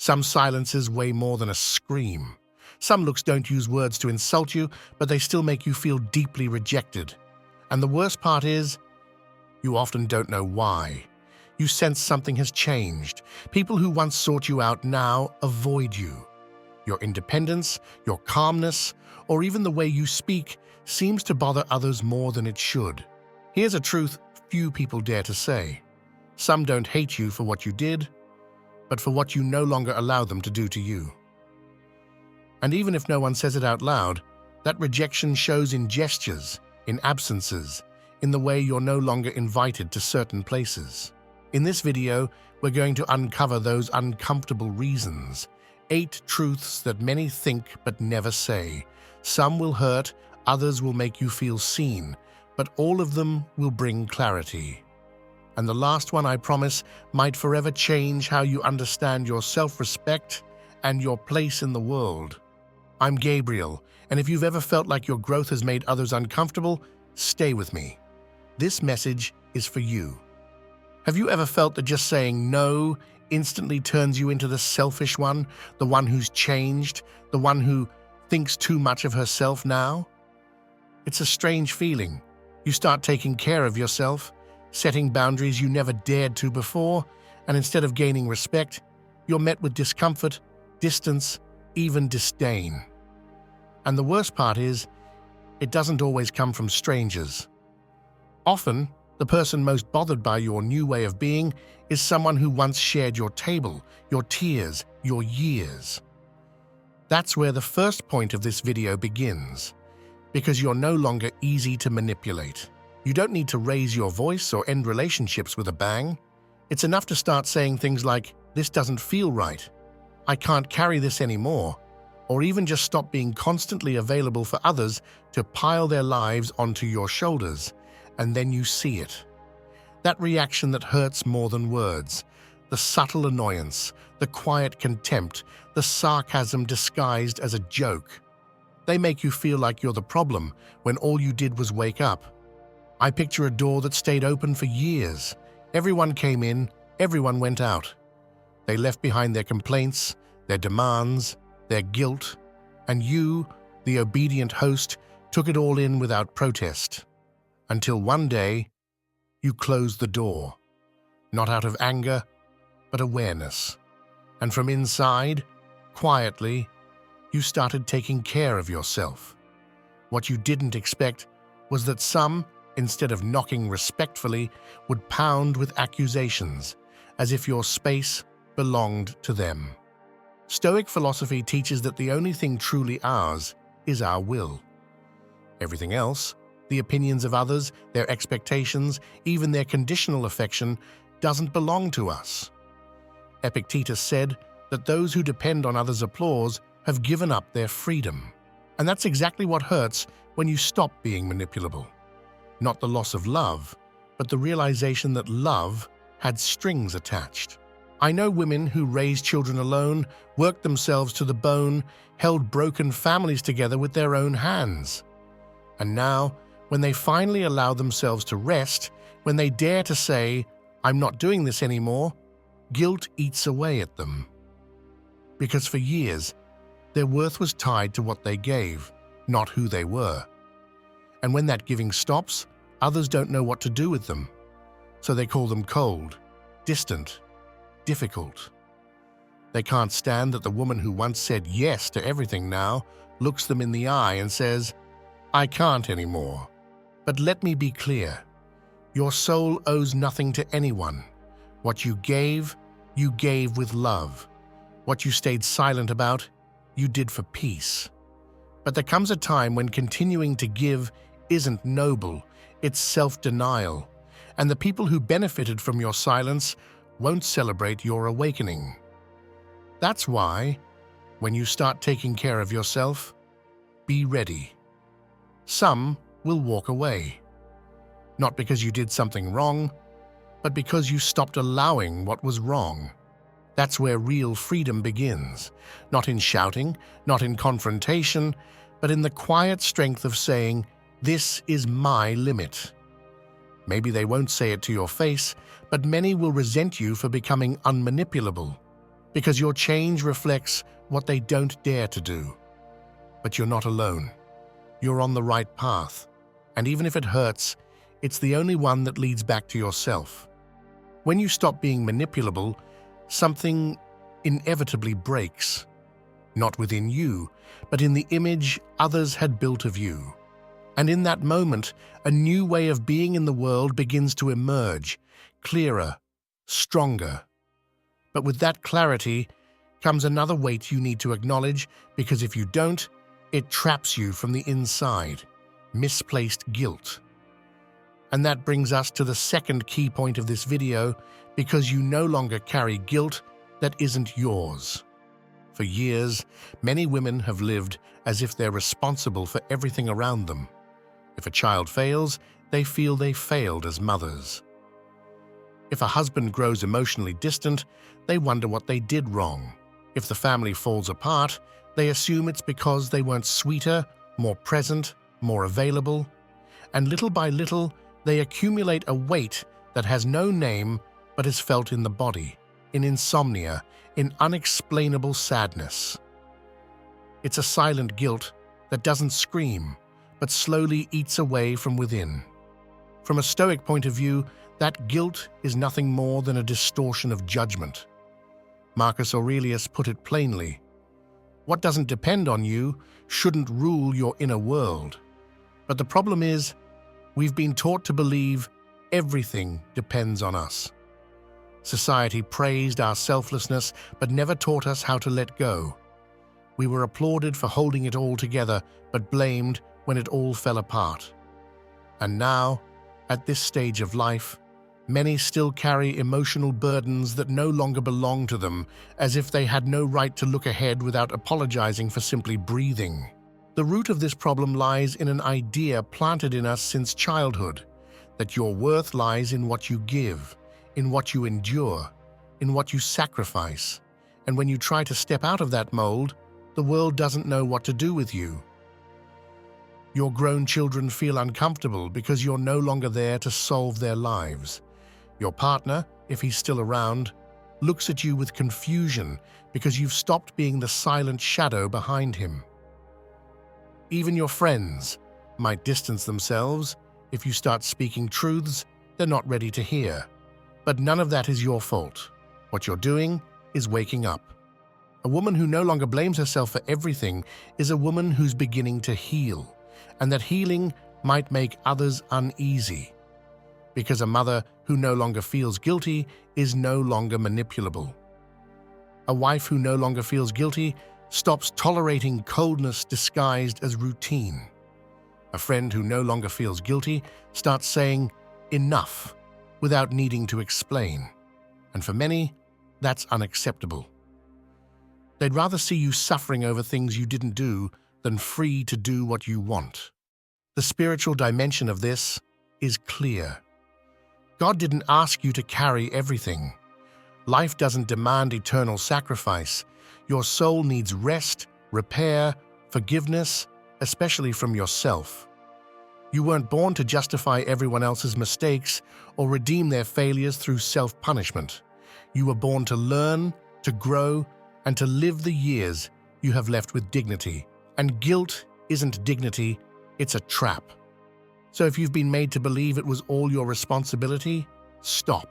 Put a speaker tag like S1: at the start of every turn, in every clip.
S1: Some silences weigh more than a scream. Some looks don't use words to insult you, but they still make you feel deeply rejected. And the worst part is, you often don't know why. You sense something has changed. People who once sought you out now avoid you. Your independence, your calmness, or even the way you speak seems to bother others more than it should. Here's a truth few people dare to say. Some don't hate you for what you did, but for what you no longer allow them to do to you. And even if no one says it out loud, that rejection shows in gestures, in absences, in the way you're no longer invited to certain places. In this video, we're going to uncover those uncomfortable reasons, 8 truths that many think but never say. Some will hurt, others will make you feel seen, but all of them will bring clarity. And the last one, I promise, might forever change how you understand your self-respect and your place in the world. I'm Gabriel, and if you've ever felt like your growth has made others uncomfortable, stay with me. This message is for you. Have you ever felt that just saying no instantly turns you into the selfish one, the one who's changed, the one who thinks too much of herself now? It's a strange feeling. You start taking care of yourself, setting boundaries you never dared to before, and instead of gaining respect, you're met with discomfort, distance, even disdain. And the worst part is, it doesn't always come from strangers. Often, the person most bothered by your new way of being is someone who once shared your table, your tears, your years. That's where the first point of this video begins, because you're no longer easy to manipulate. You don't need to raise your voice or end relationships with a bang. It's enough to start saying things like, "This doesn't feel right," "I can't carry this anymore," or even just stop being constantly available for others to pile their lives onto your shoulders. And then you see it. That reaction that hurts more than words, the subtle annoyance, the quiet contempt, the sarcasm disguised as a joke. They make you feel like you're the problem when all you did was wake up. I picture a door that stayed open for years. Everyone came in, everyone went out. They left behind their complaints, their demands, their guilt, and you, the obedient host, took it all in without protest. Until one day, you closed the door, not out of anger, but awareness. And from inside, quietly, you started taking care of yourself. What you didn't expect was that some, instead of knocking respectfully, would pound with accusations, as if your space belonged to them. Stoic philosophy teaches that the only thing truly ours is our will. Everything else, the opinions of others, their expectations, even their conditional affection, doesn't belong to us. Epictetus said that those who depend on others' applause have given up their freedom. And that's exactly what hurts when you stop being manipulable. Not the loss of love, but the realization that love had strings attached. I know women who raised children alone, worked themselves to the bone, held broken families together with their own hands. And now, when they finally allow themselves to rest, when they dare to say, "I'm not doing this anymore," guilt eats away at them. Because for years, their worth was tied to what they gave, not who they were. And when that giving stops, others don't know what to do with them. So they call them cold, distant, difficult. They can't stand that the woman who once said yes to everything now looks them in the eye and says, "I can't anymore." But let me be clear. Your soul owes nothing to anyone. What you gave with love. What you stayed silent about, you did for peace. But there comes a time when continuing to give isn't noble, it's self-denial. And the people who benefited from your silence won't celebrate your awakening. That's why, when you start taking care of yourself, be ready. Some will walk away. Not because you did something wrong, but because you stopped allowing what was wrong. That's where real freedom begins. Not in shouting, not in confrontation, but in the quiet strength of saying, "This is my limit." Maybe they won't say it to your face, but many will resent you for becoming unmanipulable. because your change reflects what they don't dare to do. But you're not alone. You're on the right path, and even if it hurts, it's the only one that leads back to yourself. When you stop being manipulable, something inevitably breaks. Not within you, but in the image others had built of you. And in that moment, a new way of being in the world begins to emerge, clearer, stronger. But with that clarity comes another weight you need to acknowledge, because if you don't, it traps you from the inside, misplaced guilt. And that brings us to the second key point of this video, because you no longer carry guilt that isn't yours. For years, many women have lived as if they're responsible for everything around them. If a child fails, they feel they failed as mothers. If a husband grows emotionally distant, they wonder what they did wrong. If the family falls apart, they assume it's because they weren't sweeter, more present, more available. And little by little, they accumulate a weight that has no name but is felt in the body, in insomnia, in unexplainable sadness. It's a silent guilt that doesn't scream, but slowly eats away from within. From a Stoic point of view, that guilt is nothing more than a distortion of judgment. Marcus Aurelius put it plainly: what doesn't depend on you shouldn't rule your inner world. But the problem is, we've been taught to believe everything depends on us. Society praised our selflessness but never taught us how to let go. We were applauded for holding it all together but blamed when it all fell apart. And now, at this stage of life, many still carry emotional burdens that no longer belong to them, as if they had no right to look ahead without apologizing for simply breathing. The root of this problem lies in an idea planted in us since childhood, that your worth lies in what you give, in what you endure, in what you sacrifice. And when you try to step out of that mold, the world doesn't know what to do with you. Your grown children feel uncomfortable because you're no longer there to solve their lives. Your partner, if he's still around, looks at you with confusion because you've stopped being the silent shadow behind him. Even your friends might distance themselves if you start speaking truths they're not ready to hear. But none of that is your fault. What you're doing is waking up. A woman who no longer blames herself for everything is a woman who's beginning to heal, and that healing might make others uneasy. Because a mother who no longer feels guilty is no longer manipulable. A wife who no longer feels guilty stops tolerating coldness disguised as routine. A friend who no longer feels guilty starts saying, "enough," without needing to explain. And for many, that's unacceptable. They'd rather see you suffering over things you didn't do than free to do what you want. The spiritual dimension of this is clear. God didn't ask you to carry everything. Life doesn't demand eternal sacrifice. Your soul needs rest, repair, forgiveness, especially from yourself. You weren't born to justify everyone else's mistakes or redeem their failures through self-punishment. You were born to learn, to grow, and to live the years you have left with dignity. And guilt isn't dignity, it's a trap. So if you've been made to believe it was all your responsibility, stop.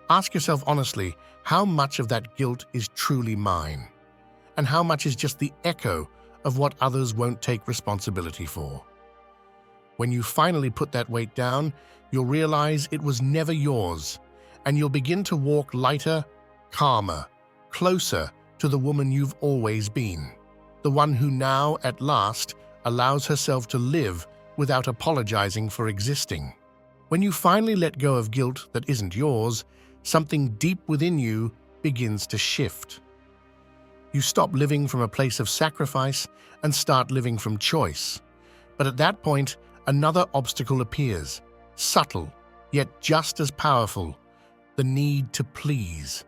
S1: Ask yourself honestly, how much of that guilt is truly mine? And how much is just the echo of what others won't take responsibility for? When you finally put that weight down, you'll realize it was never yours, and you'll begin to walk lighter, calmer, closer to the woman you've always been. The one who now, at last, allows herself to live without apologizing for existing. When you finally let go of guilt that isn't yours, something deep within you begins to shift. You stop living from a place of sacrifice and start living from choice. But at that point, another obstacle appears, subtle, yet just as powerful: the need to please.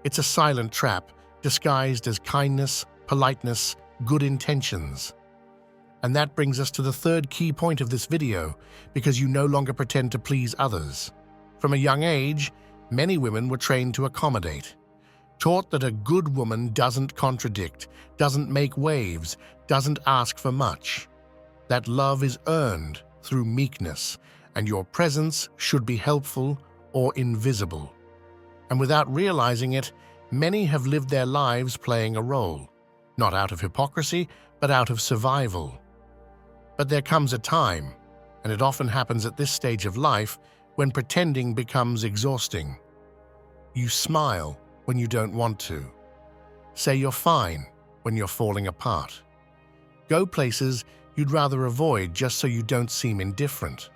S1: It's a silent trap, disguised as kindness, politeness, good intentions. And that brings us to the third key point of this video, because you no longer pretend to please others. From a young age, many women were trained to accommodate, taught that a good woman doesn't contradict, doesn't make waves, doesn't ask for much. That love is earned through meekness, and your presence should be helpful or invisible. And without realizing it, many have lived their lives playing a role, not out of hypocrisy, but out of survival. But there comes a time, and it often happens at this stage of life, when pretending becomes exhausting. You smile when you don't want to. Say you're fine when you're falling apart. Go places you'd rather avoid just so you don't seem indifferent.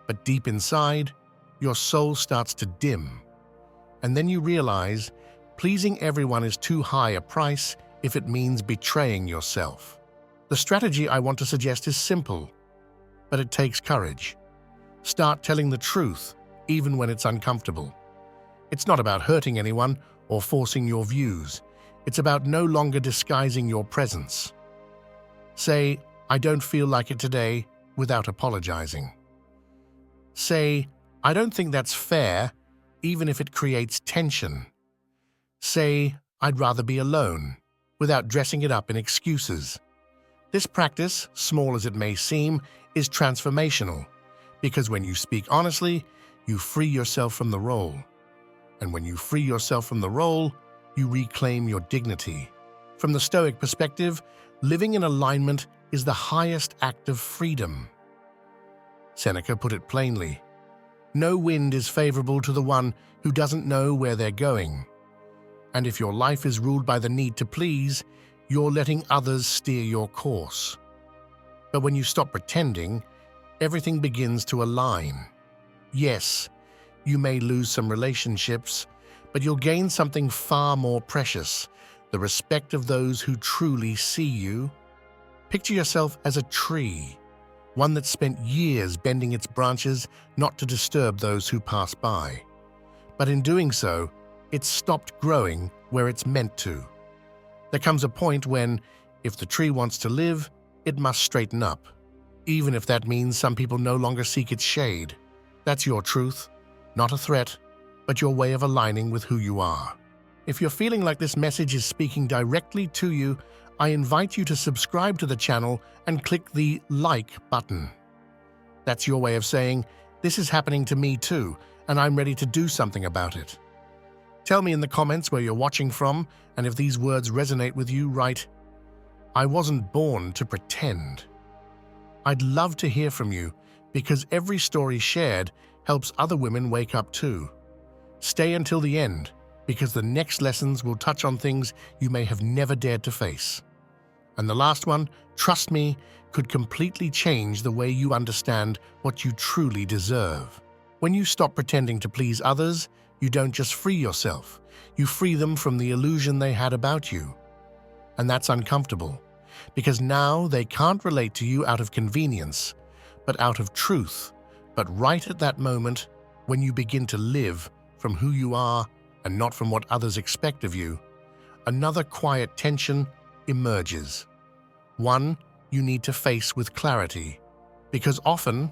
S1: But deep inside, your soul starts to dim. And then you realize pleasing everyone is too high a price if it means betraying yourself. The strategy I want to suggest is simple, but it takes courage. Start telling the truth, even when it's uncomfortable. It's not about hurting anyone or forcing your views. It's about no longer disguising your presence. Say, "I don't feel like it today," without apologizing. Say, "I don't think that's fair," even if it creates tension. Say, "I'd rather be alone," without dressing it up in excuses. This practice, small as it may seem, is transformational, because when you speak honestly, you free yourself from the role. And when you free yourself from the role, you reclaim your dignity. From the Stoic perspective, living in alignment is the highest act of freedom. Seneca put it plainly, "No wind is favorable to the one who doesn't know where they're going." And if your life is ruled by the need to please, you're letting others steer your course. But when you stop pretending, everything begins to align. Yes, you may lose some relationships, but you'll gain something far more precious, the respect of those who truly see you. Picture yourself as a tree, one that spent years bending its branches not to disturb those who pass by. But in doing so, it's stopped growing where it's meant to. There comes a point when, if the tree wants to live, it must straighten up, even if that means some people no longer seek its shade. That's your truth, not a threat, but your way of aligning with who you are. If you're feeling like this message is speaking directly to you, I invite you to subscribe to the channel and click the like button. That's your way of saying, "This is happening to me too, and I'm ready to do something about it." Tell me in the comments where you're watching from, and if these words resonate with you, write, "I wasn't born to pretend." I'd love to hear from you, because every story shared helps other women wake up too. Stay until the end, because the next lessons will touch on things you may have never dared to face. And the last one, trust me, could completely change the way you understand what you truly deserve. When you stop pretending to please others, you don't just free yourself, you free them from the illusion they had about you. And that's uncomfortable, because now they can't relate to you out of convenience, but out of truth. But right at that moment, when you begin to live from who you are and not from what others expect of you, another quiet tension emerges. One you need to face with clarity, because often,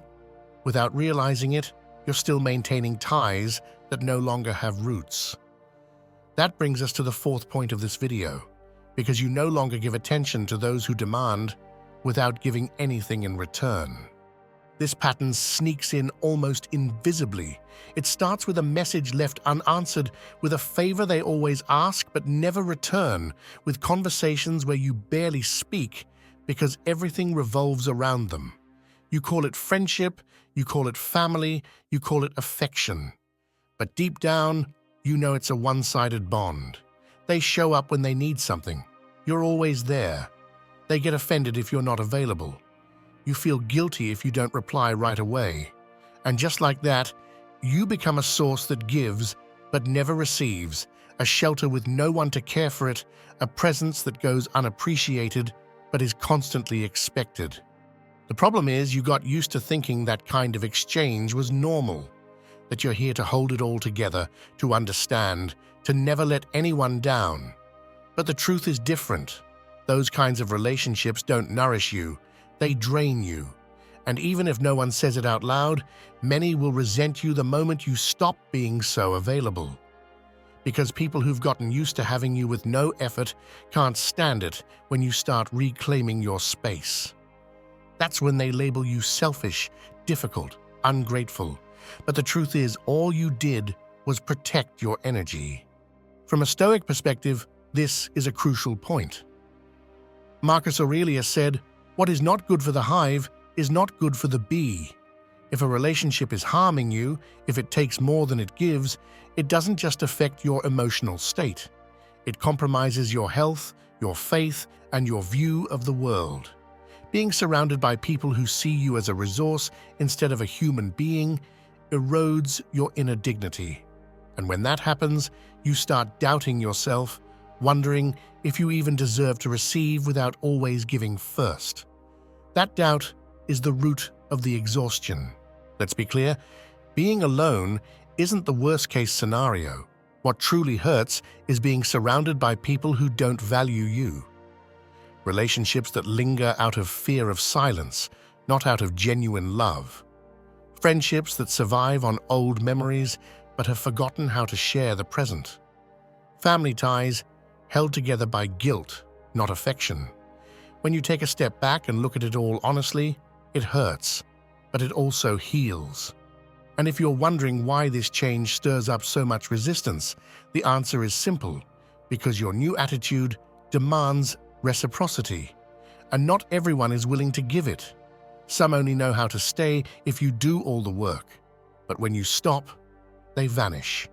S1: without realizing it, you're still maintaining ties that no longer have roots. That brings us to the fourth point of this video, because you no longer give attention to those who demand without giving anything in return. This pattern sneaks in almost invisibly. It starts with a message left unanswered, with a favor they always ask but never return, with conversations where you barely speak because everything revolves around them. You call it friendship, you call it family, you call it affection. But deep down, you know it's a one-sided bond. They show up when they need something. You're always there. They get offended if you're not available. You feel guilty if you don't reply right away. And just like that, you become a source that gives but never receives, a shelter with no one to care for it, a presence that goes unappreciated but is constantly expected. The problem is you got used to thinking that kind of exchange was normal, that you're here to hold it all together, to understand, to never let anyone down. But the truth is different. Those kinds of relationships don't nourish you. They drain you. And even if no one says it out loud, many will resent you the moment you stop being so available. because people who've gotten used to having you with no effort can't stand it when you start reclaiming your space. That's when they label you selfish, difficult, ungrateful. But the truth is, all you did was protect your energy. From a Stoic perspective, this is a crucial point. Marcus Aurelius said, "What is not good for the hive is not good for the bee." If a relationship is harming you, if it takes more than it gives, it doesn't just affect your emotional state. It compromises your health, your faith, and your view of the world. Being surrounded by people who see you as a resource instead of a human being erodes your inner dignity. And when that happens, you start doubting yourself, wondering if you even deserve to receive without always giving first. That doubt is the root of the exhaustion. Let's be clear, being alone isn't the worst-case scenario. What truly hurts is being surrounded by people who don't value you. Relationships that linger out of fear of silence, not out of genuine love. Friendships that survive on old memories but have forgotten how to share the present. Family ties held together by guilt, not affection. When you take a step back and look at it all honestly, it hurts, but it also heals. And if you're wondering why this change stirs up so much resistance, the answer is simple: because your new attitude demands reciprocity, and not everyone is willing to give it. Some only know how to stay if you do all the work, but when you stop, they vanish.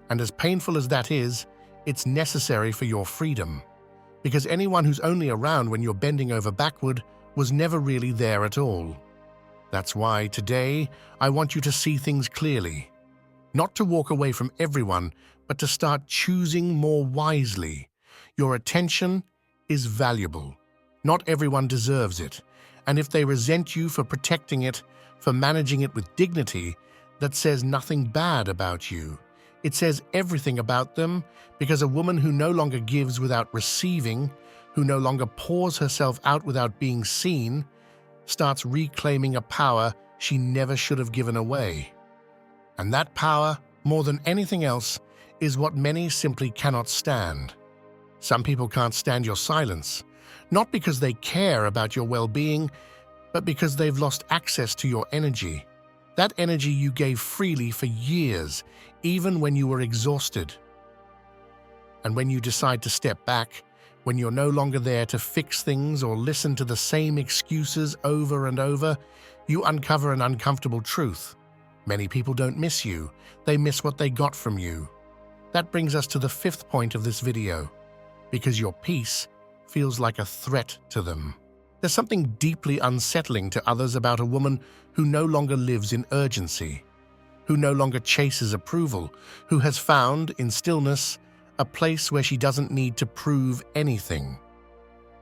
S1: And as painful as that is, it's necessary for your freedom, because anyone who's only around when you're bending over backward was never really there at all. That's why today I want you to see things clearly. Not to walk away from everyone, but to start choosing more wisely. Your attention is valuable. Not everyone deserves it. And if they resent you for protecting it, for managing it with dignity, that says nothing bad about you. It says everything about them, because a woman who no longer gives without receiving, who no longer pours herself out without being seen, starts reclaiming a power she never should have given away. And that power, more than anything else, is what many simply cannot stand. Some people can't stand your silence, not because they care about your well-being, but because they've lost access to your energy. That energy you gave freely for years, even when you were exhausted. And when you decide to step back, when you're no longer there to fix things or listen to the same excuses over and over, you uncover an uncomfortable truth. Many people don't miss you, they miss what they got from you. That brings us to the fifth point of this video, because your peace feels like a threat to them. There's something deeply unsettling to others about a woman who no longer lives in urgency, who no longer chases approval, who has found, in stillness, a place where she doesn't need to prove anything.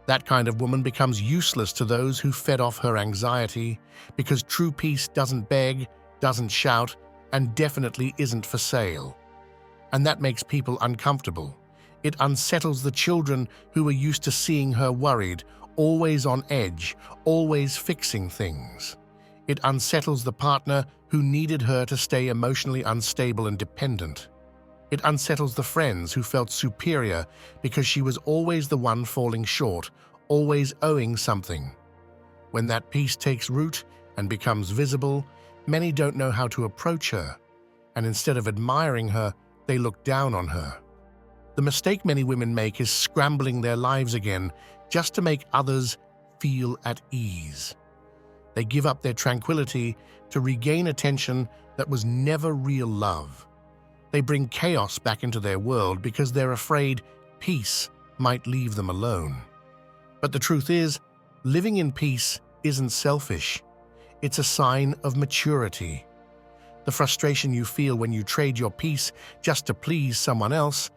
S1: That kind of woman becomes useless to those who fed off her anxiety, because true peace doesn't beg, doesn't shout, and definitely isn't for sale. And that makes people uncomfortable. It unsettles the children who are used to seeing her worried, always on edge, always fixing things. It unsettles the partner who needed her to stay emotionally unstable and dependent. It unsettles the friends who felt superior because she was always the one falling short, always owing something. When that peace takes root and becomes visible, many don't know how to approach her, and instead of admiring her, they look down on her. The mistake many women make is scrambling their lives again just to make others feel at ease. They give up their tranquility to regain attention that was never real love. They bring chaos back into their world because they're afraid peace might leave them alone. But the truth is, living in peace isn't selfish. It's a sign of maturity. The frustration you feel when you trade your peace just to please someone else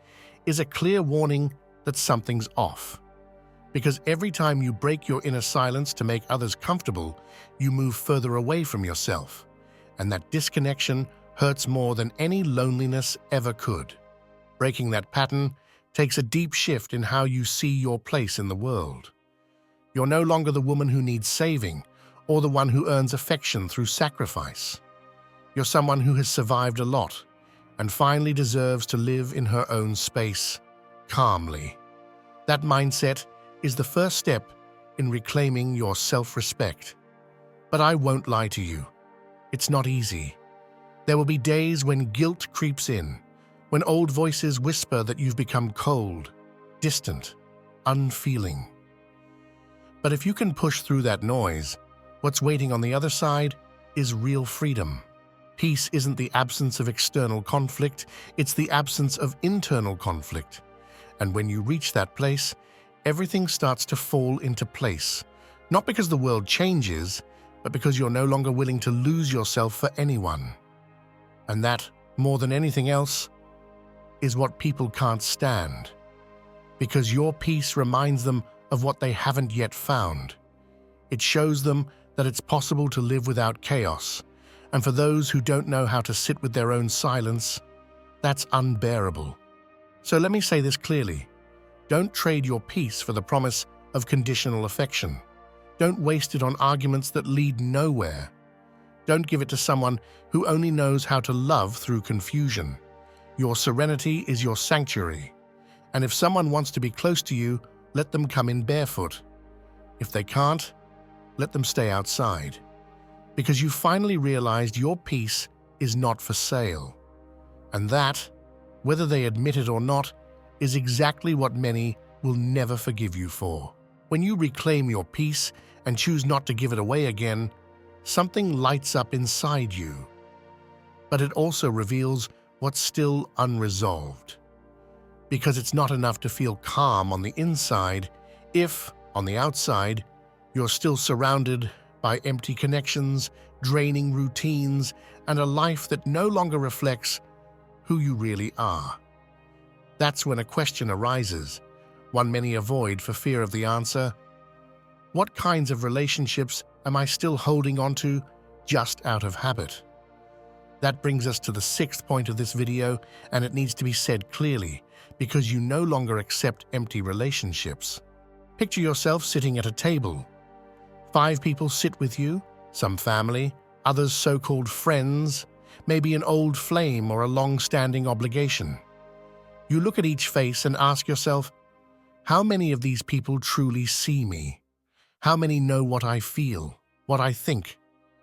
S1: is a clear warning that something's off. Because every time you break your inner silence to make others comfortable, you move further away from yourself. And that disconnection hurts more than any loneliness ever could. Breaking that pattern takes a deep shift in how you see your place in the world. You're no longer the woman who needs saving or the one who earns affection through sacrifice. You're someone who has survived a lot, and finally deserves to live in her own space, calmly. That mindset is the first step in reclaiming your self-respect. But I won't lie to you. It's not easy. There will be days when guilt creeps in, when old voices whisper that you've become cold, distant, unfeeling. But if you can push through that noise, what's waiting on the other side is real freedom. Peace isn't the absence of external conflict, it's the absence of internal conflict. And when you reach that place, everything starts to fall into place. Not because the world changes, but because you're no longer willing to lose yourself for anyone. And that, more than anything else, is what people can't stand. Because your peace reminds them of what they haven't yet found. It shows them that it's possible to live without chaos. And for those who don't know how to sit with their own silence, that's unbearable. So let me say this clearly. Don't trade your peace for the promise of conditional affection. Don't waste it on arguments that lead nowhere. Don't give it to someone who only knows how to love through confusion. Your serenity is your sanctuary. And if someone wants to be close to you, let them come in barefoot. If they can't, let them stay outside. Because you finally realized your peace is not for sale. And that, whether they admit it or not, is exactly what many will never forgive you for. When you reclaim your peace and choose not to give it away again, something lights up inside you. But it also reveals what's still unresolved. Because it's not enough to feel calm on the inside if, on the outside, you're still surrounded by empty connections, draining routines, and a life that no longer reflects who you really are. That's when a question arises, one many avoid for fear of the answer. What kinds of relationships am I still holding on to just out of habit? That brings us to the sixth point of this video, and it needs to be said clearly, because you no longer accept empty relationships. Picture yourself sitting at a table. 5 people sit with you, some family, others so-called friends, maybe an old flame or a long-standing obligation. You look at each face and ask yourself, how many of these people truly see me? How many know what I feel, what I think,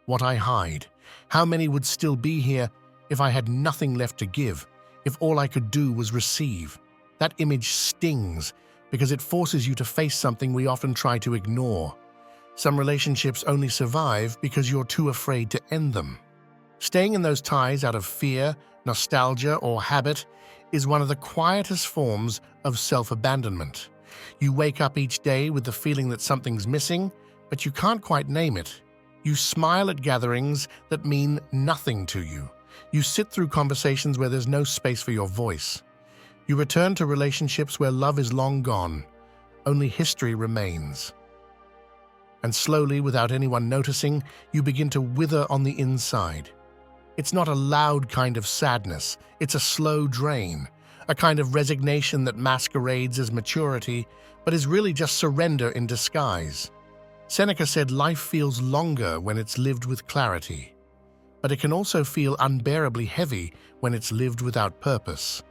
S1: what I hide? How many would still be here if I had nothing left to give, if all I could do was receive? That image stings because it forces you to face something we often try to ignore. Some relationships only survive because you're too afraid to end them. Staying in those ties out of fear, nostalgia, or habit is one of the quietest forms of self-abandonment. You wake up each day with the feeling that something's missing, but you can't quite name it. You smile at gatherings that mean nothing to you. You sit through conversations where there's no space for your voice. You return to relationships where love is long gone. Only history remains. And slowly, without anyone noticing, you begin to wither on the inside. It's not a loud kind of sadness, it's a slow drain, a kind of resignation that masquerades as maturity, but is really just surrender in disguise. Seneca said life feels longer when it's lived with clarity, but it can also feel unbearably heavy when it's lived without purpose,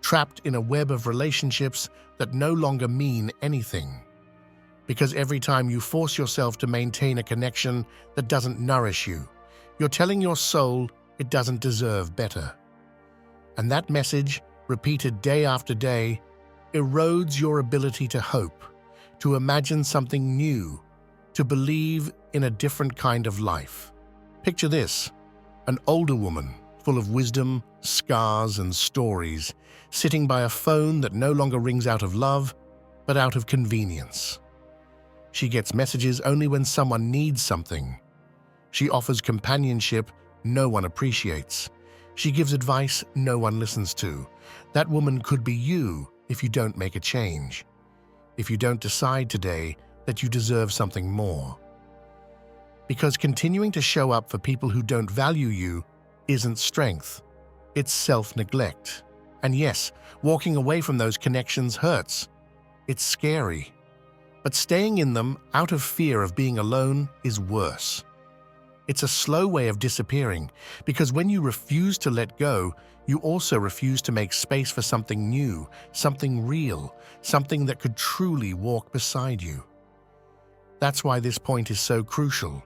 S1: trapped in a web of relationships that no longer mean anything. Because every time you force yourself to maintain a connection that doesn't nourish you, you're telling your soul it doesn't deserve better. And that message, repeated day after day, erodes your ability to hope, to imagine something new, to believe in a different kind of life. Picture this, an older woman full of wisdom, scars, and stories, sitting by a phone that no longer rings out of love, but out of convenience. She gets messages only when someone needs something. She offers companionship no one appreciates. She gives advice no one listens to. That woman could be you if you don't make a change. If you don't decide today that you deserve something more. Because continuing to show up for people who don't value you isn't strength. It's self-neglect. And yes, walking away from those connections hurts. It's scary. But staying in them out of fear of being alone is worse. It's a slow way of disappearing, because when you refuse to let go, you also refuse to make space for something new, something real, something that could truly walk beside you. That's why this point is so crucial.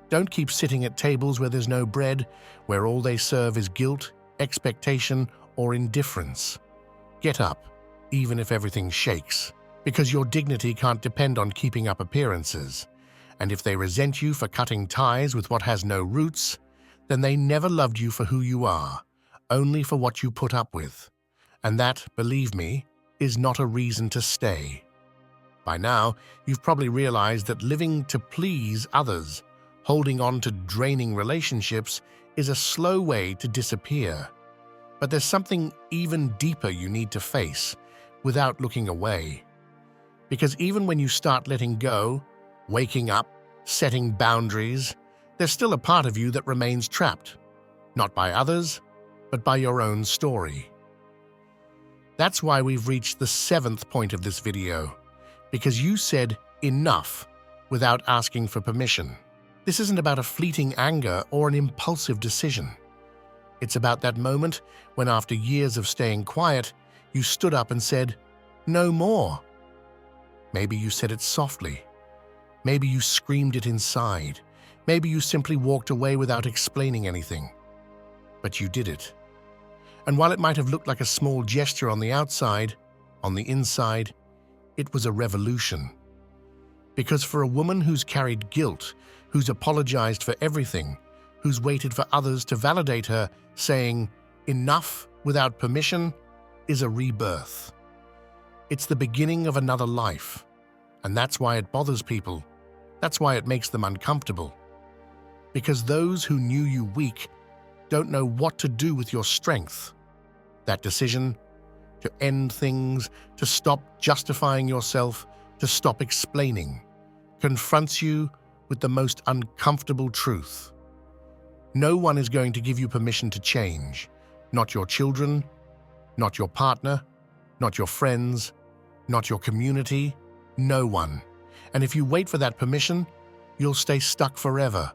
S1: Don't keep sitting at tables where there's no bread, where all they serve is guilt, expectation, or indifference. Get up, even if everything shakes, because your dignity can't depend on keeping up appearances. And if they resent you for cutting ties with what has no roots, then they never loved you for who you are, only for what you put up with. And that, believe me, is not a reason to stay. By now, you've probably realized that living to please others, holding on to draining relationships, is a slow way to disappear. But there's something even deeper you need to face without looking away. Because even when you start letting go, waking up, setting boundaries, there's still a part of you that remains trapped, not by others, but by your own story. That's why we've reached the 7th point of this video, because you said enough without asking for permission. This isn't about a fleeting anger or an impulsive decision. It's about that moment when, after years of staying quiet, you stood up and said, "No more." Maybe you said it softly. Maybe you screamed it inside. Maybe you simply walked away without explaining anything. But you did it. And while it might have looked like a small gesture on the outside, on the inside, it was a revolution. Because for a woman who's carried guilt, who's apologized for everything, who's waited for others to validate her, saying enough without permission is a rebirth. It's the beginning of another life. And that's why it bothers people. That's why it makes them uncomfortable. Because those who knew you weak don't know what to do with your strength. That decision to end things, to stop justifying yourself, to stop explaining, confronts you with the most uncomfortable truth. No one is going to give you permission to change. Not your children, not your partner, not your friends, not your community, no one. And if you wait for that permission, you'll stay stuck forever.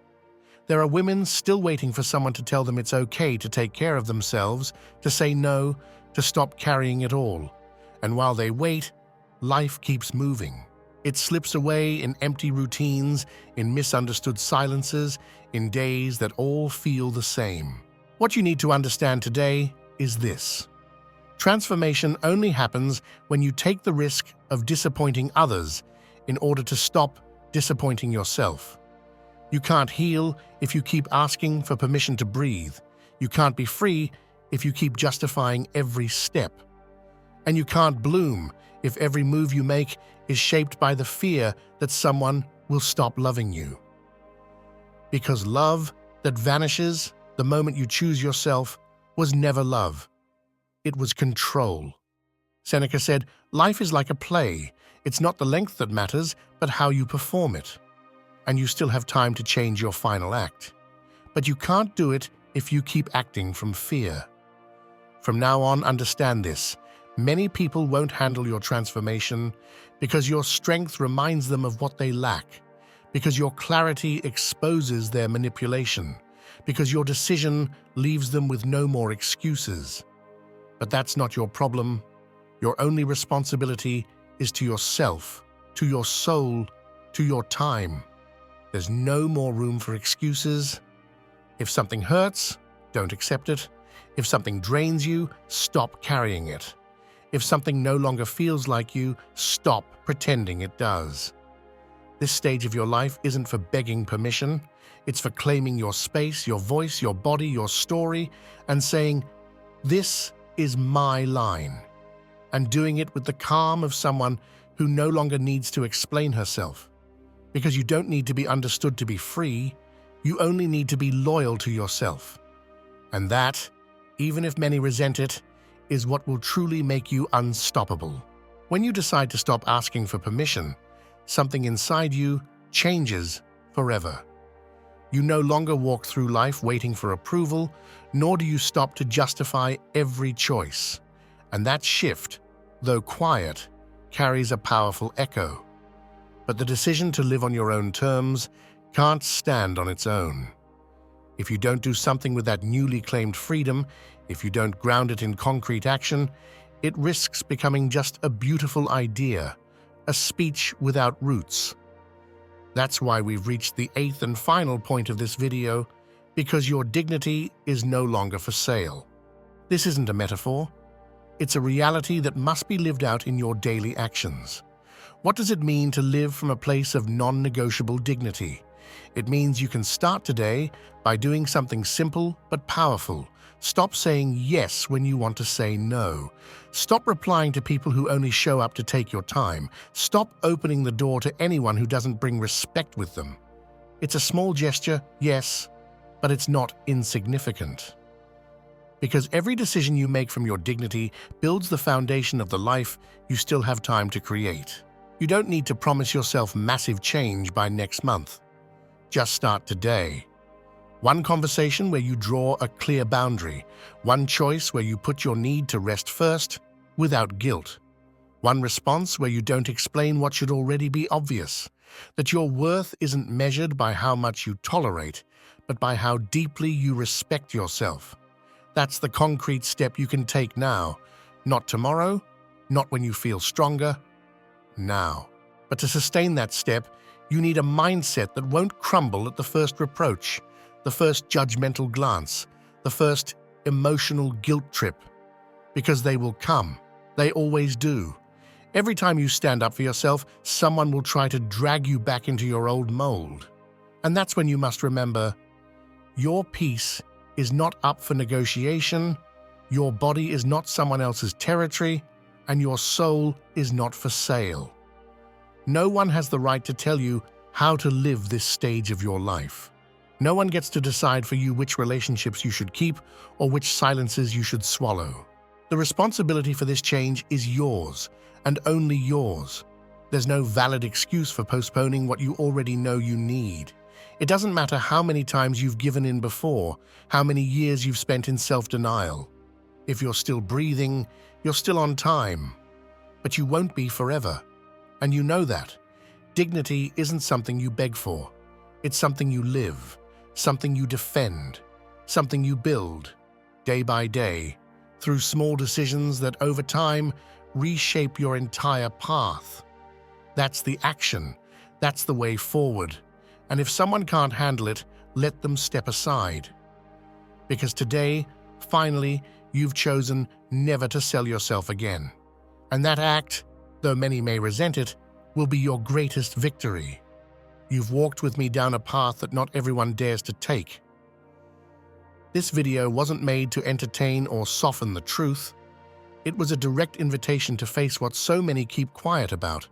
S1: There are women still waiting for someone to tell them it's okay to take care of themselves, to say no, to stop carrying it all. And while they wait, life keeps moving. It slips away in empty routines, in misunderstood silences, in days that all feel the same. What you need to understand today is this. Transformation only happens when you take the risk of disappointing others in order to stop disappointing yourself. You can't heal if you keep asking for permission to breathe. You can't be free if you keep justifying every step. And you can't bloom if every move you make is shaped by the fear that someone will stop loving you. Because love that vanishes the moment you choose yourself was never love. It was control. Seneca said, "Life is like a play. It's not the length that matters, but how you perform it." And you still have time to change your final act. But you can't do it if you keep acting from fear. From now on, understand this. Many people won't handle your transformation because your strength reminds them of what they lack, because your clarity exposes their manipulation, because your decision leaves them with no more excuses. But that's not your problem. Your only responsibility is to yourself, to your soul, to your time. There's no more room for excuses. If something hurts, don't accept it. If something drains you, stop carrying it. If something no longer feels like you, stop pretending it does. This stage of your life isn't for begging permission. It's for claiming your space, your voice, your body, your story, and saying, "This is my line," and doing it with the calm of someone who no longer needs to explain herself. Because you don't need to be understood to be free, you only need to be loyal to yourself. And that, even if many resent it, is what will truly make you unstoppable. When you decide to stop asking for permission, something inside you changes forever. You no longer walk through life waiting for approval, nor do you stop to justify every choice. And that shift, though quiet, carries a powerful echo. But the decision to live on your own terms can't stand on its own. If you don't do something with that newly claimed freedom, if you don't ground it in concrete action, it risks becoming just a beautiful idea, a speech without roots. That's why we've reached the 8th and final point of this video, because your dignity is no longer for sale. This isn't a metaphor. It's a reality that must be lived out in your daily actions. What does it mean to live from a place of non-negotiable dignity? It means you can start today by doing something simple but powerful. Stop saying yes when you want to say no. Stop replying to people who only show up to take your time. Stop opening the door to anyone who doesn't bring respect with them. It's a small gesture, yes, but it's not insignificant. Because every decision you make from your dignity builds the foundation of the life you still have time to create. You don't need to promise yourself massive change by next month. Just start today. One conversation where you draw a clear boundary. One choice where you put your need to rest first, without guilt. One response where you don't explain what should already be obvious. That your worth isn't measured by how much you tolerate, but by how deeply you respect yourself. That's the concrete step you can take now. Not tomorrow, not when you feel stronger, now. But to sustain that step, you need a mindset that won't crumble at the first reproach, the first judgmental glance, the first emotional guilt trip. Because they will come. They always do. Every time you stand up for yourself, someone will try to drag you back into your old mold. And that's when you must remember, your peace is not up for negotiation, your body is not someone else's territory, and your soul is not for sale. No one has the right to tell you how to live this stage of your life. No one gets to decide for you which relationships you should keep or which silences you should swallow. The responsibility for this change is yours, and only yours. There's no valid excuse for postponing what you already know you need. It doesn't matter how many times you've given in before, how many years you've spent in self-denial. If you're still breathing, you're still on time. But you won't be forever. And you know that. Dignity isn't something you beg for. It's something you live, something you defend, something you build, day by day, through small decisions that over time reshape your entire path. That's the action. That's the way forward. And if someone can't handle it, let them step aside. Because today, finally, you've chosen never to sell yourself again. And that act, though many may resent it, will be your greatest victory. You've walked with me down a path that not everyone dares to take. This video wasn't made to entertain or soften the truth. It was a direct invitation to face what so many keep quiet about,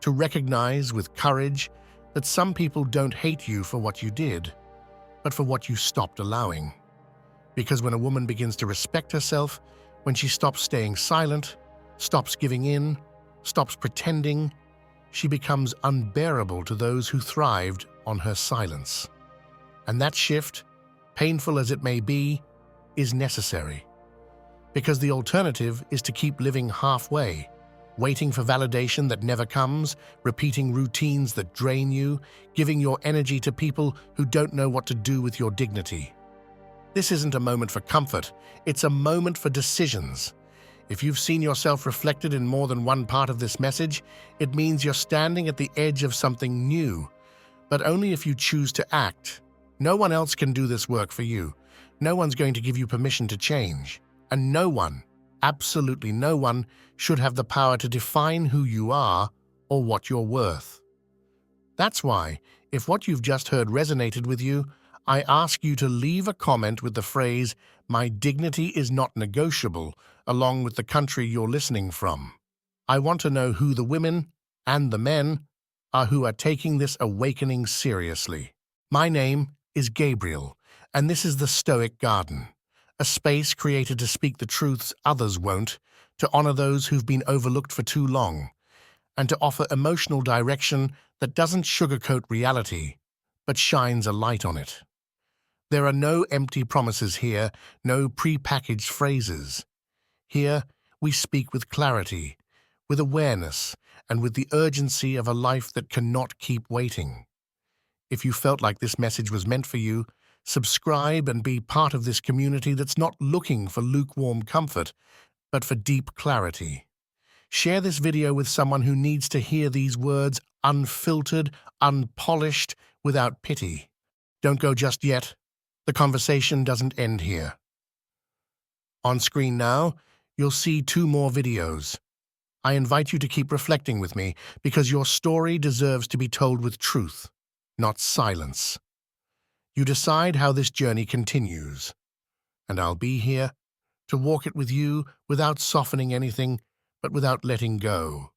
S1: to recognize with courage that some people don't hate you for what you did, but for what you stopped allowing. Because when a woman begins to respect herself, when she stops staying silent, stops giving in, stops pretending, she becomes unbearable to those who thrived on her silence. And that shift, painful as it may be, is necessary. Because the alternative is to keep living halfway, waiting for validation that never comes, repeating routines that drain you, giving your energy to people who don't know what to do with your dignity. This isn't a moment for comfort, it's a moment for decisions. If you've seen yourself reflected in more than one part of this message, it means you're standing at the edge of something new, but only if you choose to act. No one else can do this work for you. No one's going to give you permission to change. And no one, absolutely no one, should have the power to define who you are or what you're worth. That's why, if what you've just heard resonated with you, I ask you to leave a comment with the phrase, "My dignity is not negotiable," along with the country you're listening from. I want to know who the women and the men are who are taking this awakening seriously. My name is Gabriel, and this is the Stoic Garden, a space created to speak the truths others won't, to honor those who've been overlooked for too long, and to offer emotional direction that doesn't sugarcoat reality, but shines a light on it. There are no empty promises here, no pre-packaged phrases. Here, we speak with clarity, with awareness, and with the urgency of a life that cannot keep waiting. If you felt like this message was meant for you, Subscribe and be part of this community that's not looking for lukewarm comfort, but for deep clarity. Share this video with someone who needs to hear these words unfiltered, unpolished, without pity. Don't go just yet. The conversation doesn't end here. On screen now, you'll see 2 more videos. I invite you to keep reflecting with me because your story deserves to be told with truth, not silence. You decide how this journey continues, and I'll be here to walk it with you without softening anything, but without letting go.